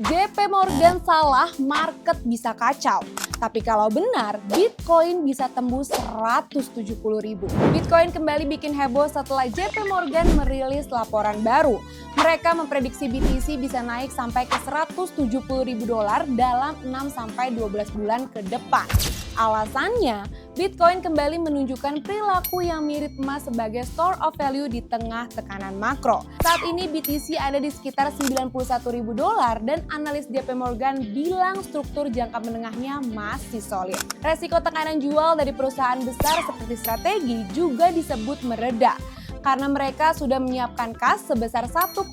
JP Morgan salah, market bisa kacau. Tapi kalau benar, Bitcoin bisa tembus 170.000. Bitcoin kembali bikin heboh setelah JP Morgan merilis laporan baru. Mereka memprediksi BTC bisa naik sampai ke 170.000 dolar dalam 6-12 bulan ke depan. Alasannya, Bitcoin kembali menunjukkan perilaku yang mirip emas sebagai store of value di tengah tekanan makro. Saat ini BTC ada di sekitar 91.000 dolar dan analis JP Morgan bilang struktur jangka menengahnya masih solid. Resiko tekanan jual dari perusahaan besar seperti strategi juga disebut mereda, karena mereka sudah menyiapkan kas sebesar 1,4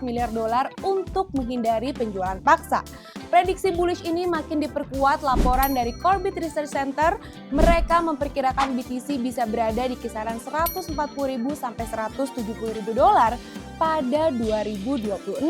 miliar dolar untuk menghindari penjualan paksa. Prediksi bullish ini makin diperkuat laporan dari Corbett Research Center. Mereka memperkirakan BTC bisa berada di kisaran 140.000 sampai 170.000 dolar pada 2026.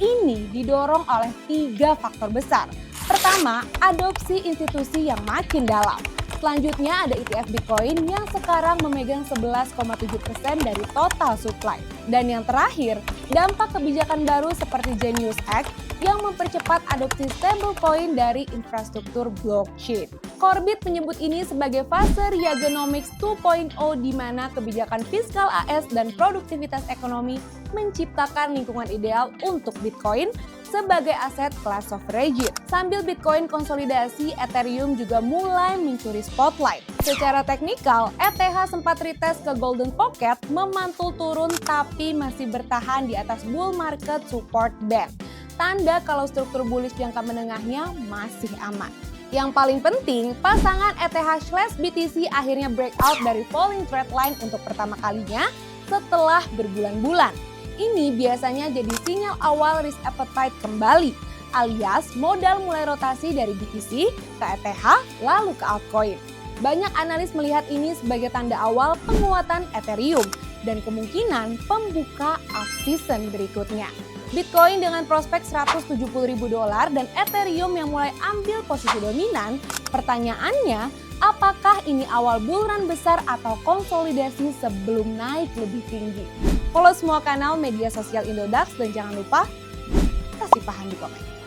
Ini didorong oleh 3 faktor besar. Pertama, adopsi institusi yang makin dalam. Selanjutnya ada ETF Bitcoin yang sekarang memegang 11,7% dari total supply. Dan yang terakhir, dampak kebijakan baru seperti Genius Act yang mempercepat adopsi stablecoin dari infrastruktur blockchain. Corbett menyebut ini sebagai fase Reaganomics 2.0 di mana kebijakan fiskal AS dan produktivitas ekonomi menciptakan lingkungan ideal untuk Bitcoin sebagai aset kelas sovereign. Sambil Bitcoin konsolidasi, Ethereum juga mulai mencuri spotlight. Secara teknikal, ETH sempat retest ke Golden Pocket, memantul turun tapi masih bertahan di atas bull market support band. Tanda kalau struktur bullish jangka menengahnya masih aman. Yang paling penting, pasangan ETH/BTC akhirnya breakout dari falling trend line untuk pertama kalinya setelah berbulan-bulan. Ini biasanya jadi sinyal awal risk appetite kembali, alias modal mulai rotasi dari BTC ke ETH lalu ke altcoin. Banyak analis melihat ini sebagai tanda awal penguatan Ethereum dan kemungkinan pembuka up-season berikutnya. Bitcoin dengan prospek 170.000 dolar dan Ethereum yang mulai ambil posisi dominan, pertanyaannya, apakah ini awal bull run besar atau konsolidasi sebelum naik lebih tinggi? Follow semua kanal media sosial Indodax dan jangan lupa kasih paham di komen.